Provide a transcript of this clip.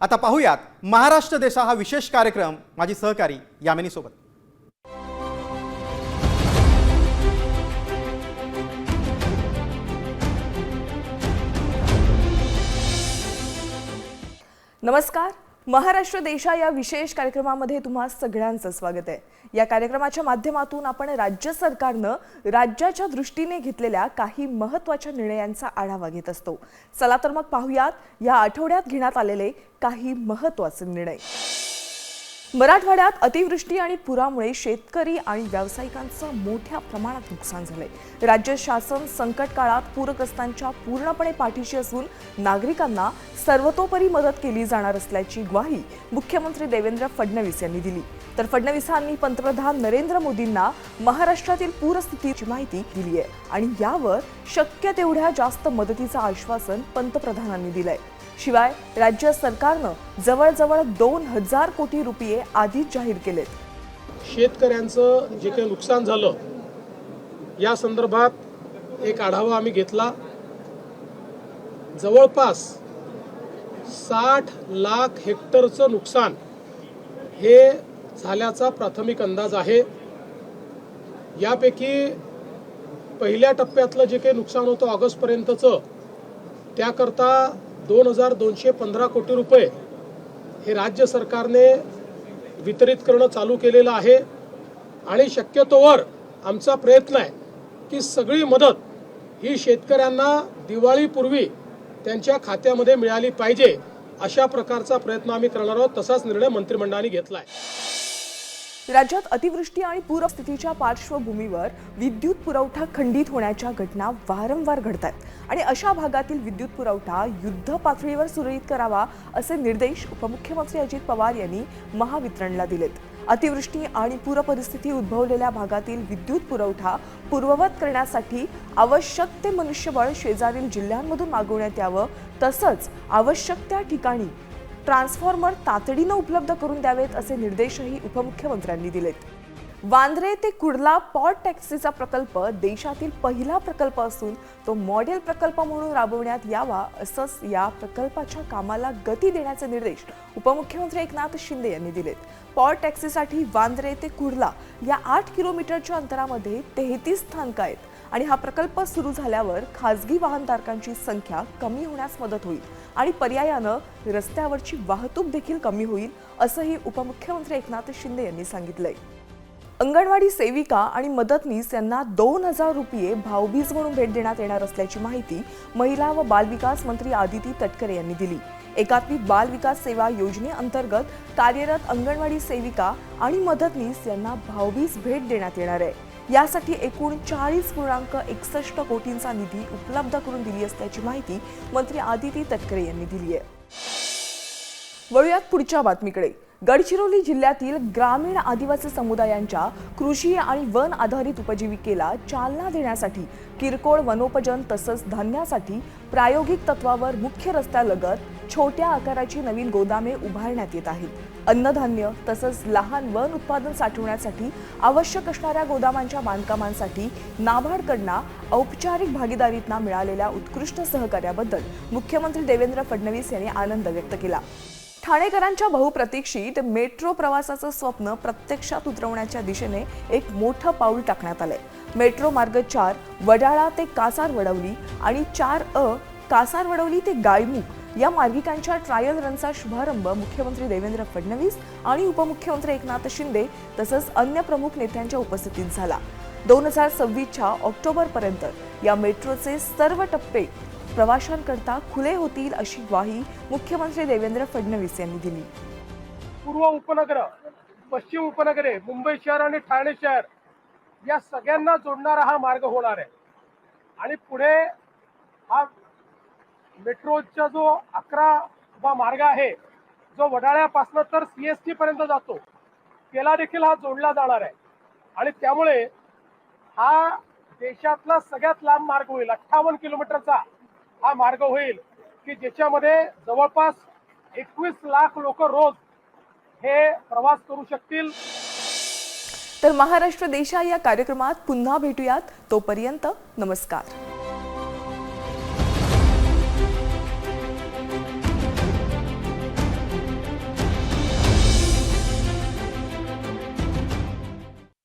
आता पाहूयात महाराष्ट्र देशा हा विशेष कार्यक्रम माझी सहकारी यामिनी सोबत। नमस्कार, महाराष्ट्र देशा या विशेष कार्यक्रमामध्ये तुम्हा सगळ्यांचं स्वागत आहे। या कार्यक्रमाच्या माध्यमातून आपण राज्य सरकारने राज्याच्या दृष्टीने घेतलेल्या काही महत्त्वाच्या निर्णयांचा आढावा घेत असतो। चला तर मग पाहूयात या आठवड्यात घेण्यात आलेले काही महत्त्वाचे निर्णय। मराठवाड्यात अतिवृष्टी आणि पुरामुळे शेतकरी आणि व्यावसायिकांचं मोठ्या प्रमाणात नुकसान झालंय। राज्य शासन संकट काळात पूरग्रस्तांच्या पूर्णपणे पाठीशी असून नागरिकांना सर्वतोपरी मदत केली जाणार असल्याची ग्वाही मुख्यमंत्री देवेंद्र फडणवीस यांनी दिली। तर फडणवीसांनी पंतप्रधान नरेंद्र मोदींना महाराष्ट्रातील पूरस्थितीची माहिती दिली आहे आणि यावर शक्य तेवढ्या जास्त मदतीचं आश्वासन पंतप्रधानांनी दिलंय। शिवाय राज्य सरकारने जवळजवळ 2000 कोटी रुपये आधीच जाहीर केलेत। शेतकऱ्यांचं जे काही नुकसान झालं या संदर्भात एक आढावा आम्ही घेतला। जवळपास 60 लाख हेक्टरचं नुकसान हे झाल्याचा प्राथमिक अंदाज आहे। यापैकी पहिल्या टप्प्यातलं जे काही नुकसान होतं ऑगस्ट पर्यंतचं त्याकरता 2215 कोटी रुपये हे राज्य सरकारने वितरित करणं चालू केलेलं आहे आणि शक्यतोवर आमचा प्रयत्न आहे की सगळी मदत ही शेतकऱ्यांना दिवाळीपूर्वी त्यांच्या खात्यामध्ये मिळाली पाहिजे अशा प्रकारचा प्रयत्न आम्ही करणार आहोत। तसाच निर्णय मंत्रिमंडळाने घेतला आहे। राज्यात अतिवृष्टी आणि पूरस्थितीच्या पार्श्वभूमीवर विद्युत पुरवठा खंडित होण्याच्या घटना वारंवार घडतात आणि अशा भागातील विद्युत पुरवठा युद्ध पातळीवर सुरळीत करावा असे निर्देश उपमुख्यमंत्री अजित पवार यांनी महावितरणला दिलेत। अतिवृष्टी आणि पूर परिस्थिती उद्भवलेल्या भागातील विद्युत पुरवठा पूर्ववत करण्यासाठी आवश्यक ते मनुष्यबळ शेजारील जिल्ह्यांमधून मागवण्यात यावं, तसंच आवश्यक त्या ठिकाणी ट्रान्सफॉर्मर तातडीने उपलब्ध करून द्यावेत असे निर्देशही उपमुख्यमंत्र्यांनी दिलेत। वांद्रे ते कुर्ला पॉट टॅक्सीचा प्रकल्प देशातील पहिला प्रकल्प असून तो मॉडेल प्रकल्प म्हणून राबवण्यात यावा असंच या प्रकल्पाच्या कामाला गती देण्याचे निर्देश उपमुख्यमंत्री एकनाथ शिंदे यांनी दिलेत। पॉट टॅक्सीसाठी वांद्रे ते कुर्ला या 8 किलोमीटरच्या अंतरामध्ये 33 स्थानकं आहेत आणि हा प्रकल्प सुरू झाल्यावर खासगी वाहनधारकांची संख्या कमी होण्यास मदत होईल आणि पर्यायानं रस्त्यावरची वाहतूक देखील कमी होईल असंही उपमुख्यमंत्री एकनाथ शिंदे यांनी सांगितलंय। अंगणवाडी सेविका आणि मदतनीस यांना 2000 रुपये भाऊबीज म्हणून भेट देण्यात येणार असल्याची माहिती महिला व बालविकास मंत्री आदिती तटकरे यांनी दिली। एकात्मिक बाल विकास सेवा योजनेअंतर्गत कार्यरत अंगणवाडी सेविका आणि मदतनीस यांना भाऊबीज भेट देण्यात येणार आहे। यासाठी एकूण 40.61 कोटींचा निधी उपलब्ध करून दिली असल्याची माहिती मंत्री आदिती तटकरे यांनी दिली आहे। वळूयात पुढच्या बातमीकडे। गडचिरोली जिल्ह्यातील ग्रामीण आदिवासी समुदायांच्या कृषी आणि वन आधारित उपजीविकेला चालना देण्यासाठी किरकोळ वनोपजन तसंच धान्यासाठी प्रायोगिक तत्वावर मुख्य रस्त्यालगत छोट्या आकाराची नवीन गोदामे उभारण्यात येत आहेत। अन्नधान्य तसंच लहान वन उत्पादन साठवण्यासाठी आवश्यक असणाऱ्या गोदामांच्या बांधकामांसाठी नाबार्डकडून औपचारिक भागीदारीतून मिळालेल्या उत्कृष्ट सहकार्याबद्दल मुख्यमंत्री देवेंद्र फडणवीस यांनी आनंद व्यक्त केला। ठाणेकरांच्या बहुप्रतीक्षित मेट्रो प्रवासाचं स्वप्न प्रत्यक्षात उतरवण्याच्या दिशेने एक मोठं पाऊल टाकण्यात आलंय। मेट्रो मार्ग 4 वडाळा ते कासारवडवली आणि 4A कासारवडवली ते गायमुख या मार्गिकांच्या ट्रायल रनचा शुभारंभ मुख्यमंत्री देवेंद्र फडणवीस आणि उपमुख्यमंत्री एकनाथ शिंदे तसंच अन्य प्रमुख नेत्यांच्या उपस्थितीत झाला। 2026च्या ऑक्टोबरपर्यंत या मेट्रोचे सर्व टप्पे प्रवाशांकरता खुले होतील अशी ग्वाही मुख्यमंत्री देवेंद्र फडणवीस यांनी दिली। पूर्व उपनगर, पश्चिम उपनगरे, मुंबई शहर आणि ठाणे शहर या सगळ्यांना जोडणारा हा मार्ग होणार आहे आणि पुढे हा मेट्रोचा जो 11वा मार्ग आहे जो वडाळ्यापासून तर CST पर्यंत जातो त्याला देखील हा जोडला जाणार आहे आणि त्यामुळे हा देशातला सगळ्यात लांब मार्ग होईल। 58 किलोमीटरचा हा मार्ग होईल की ज्याच्यामध्ये जवळपास 21 लाख लोक रोज हे प्रवास करू शकतील। तर महाराष्ट्र देशा या कार्यक्रमात पुन्हा भेटूयात, तोपर्यंत नमस्कार।